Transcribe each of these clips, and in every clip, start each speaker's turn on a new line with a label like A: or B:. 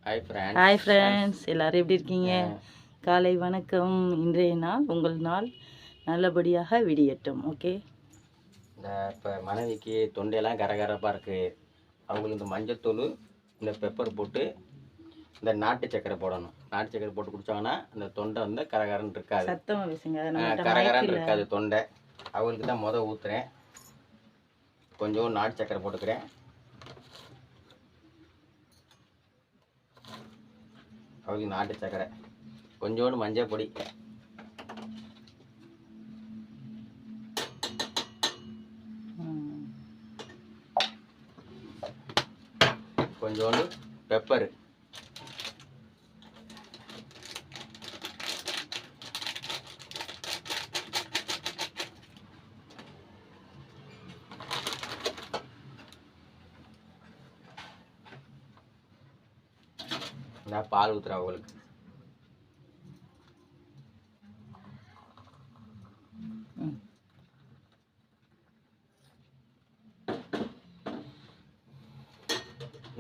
A: Hi friends, எல்லோரும் எப்படி இருக்கீங்க? காலை வணக்கம். இன்றைய நாள் உங்கள் நாள் நல்லபடியாக விடியட்டும். ஓகே.
B: இப்போ மனைவிக்கு தொண்டையெல்லாம் கரகரப்பாக இருக்குது. அவங்களுக்கு இந்த மஞ்சத்தூள், இந்த பெப்பர் போட்டு இந்த நாட்டு சக்கரை போடணும். நாட்டு சக்கரை போட்டு குடித்தாங்கன்னா அந்த தொண்டை வந்து கரகரன்னு இருக்காது.
A: சத்தமாக பேசுங்க.
B: கரகரன்னு இருக்காது தொண்டை. அவங்களுக்கு தான் ஊற்றுறேன். கொஞ்சம் நாட்டு சக்கரை போட்டுக்கிறேன். அவங்களுக்கு நாட்டு சக்கரை, கொஞ்சோண்டு மஞ்சள் பொடி, கொஞ்சோண்டு பெப்பரு, நான் பால் ஊற்றுறேன் அவங்களுக்கு.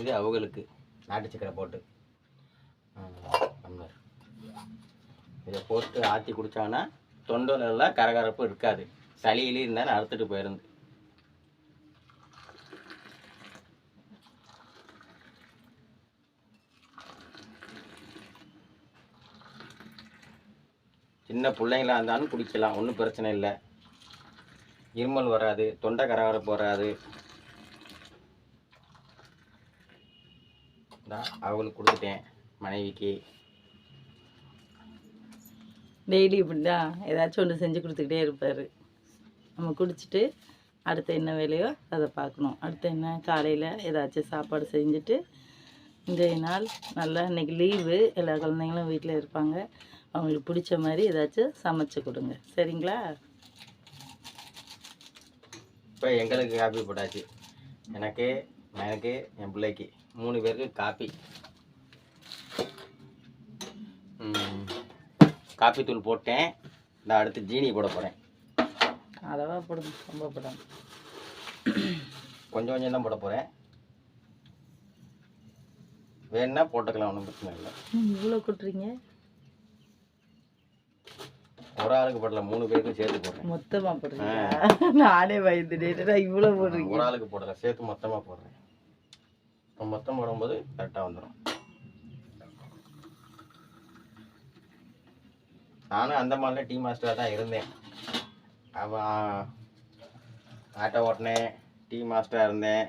B: இது அவங்களுக்கு நாட்டு சக்கரை போட்டு இதை போட்டு ஆற்றி குடித்தாங்கன்னா தொண்டைலாம் கரகரப்பு இருக்காது. சளியிலே இருந்தாலும் அறுத்துட்டு போயிருந்து. சின்ன பிள்ளைங்களா இருந்தாலும் குடிக்கலாம், ஒன்றும் பிரச்சனை இல்லை. இருமல் வராது, தொண்டை கரகரப்பு வராது. அவங்களுக்கு கொடுத்துட்டேன் மனைவிக்கு.
A: டெய்லி இப்படிதான் ஏதாச்சும் ஒன்று செஞ்சு கொடுத்துக்கிட்டே இருப்பார். நம்ம குடிச்சிட்டு அடுத்து என்ன வேலையோ அதை பார்க்கணும். அடுத்து என்ன, காலையில் ஏதாச்சும் சாப்பாடு செஞ்சுட்டு இன்றைய நாள் நல்லா, இன்றைக்கி லீவு, எல்லா குழந்தைங்களும் வீட்டில் இருப்பாங்க. அவங்களுக்கு பிடிச்ச மாதிரி ஏதாச்சும் சமைச்சு கொடுங்க, சரிங்களா?
B: இப்போ எங்களுக்கு காப்பி போட்டாச்சு. எனக்கு என் பிள்ளைக்கு 3 பேருக்கு காப்பி. காப்பி தூள் போட்டேன். நான் அடுத்து ஜீனி போட போகிறேன்.
A: அளவாக போடுங்க, ரொம்ப போடாம
B: கொஞ்சம் கொஞ்சம் தான் போட போகிறேன். வேணுன்னா போட்டுக்கலாம், ஒன்றும் பிரச்சனை இல்லை.
A: இவ்வளோ கொட்டுறீங்க?
B: ஒரு ஆளுக்கு போடல, 3 பேருக்கும் சேர்த்து போடுறேன்.
A: மொத்தமாக போடுறீங்க? நானே பயந்துட்டேன், இவ்வளோ போடுறீங்க.
B: ஒரு ஆளுக்கு போடல, சேர்த்து மொத்தமாக போடுறேன். மொத்தம் போடும்போது கரெக்டாக வந்துடும். நானும் அந்த மாதிரிலாம் டீ மாஸ்டராக தான் இருந்தேன். அவன் ஆட்டோ ஓட்டினேன், டீ மாஸ்டராக இருந்தேன்.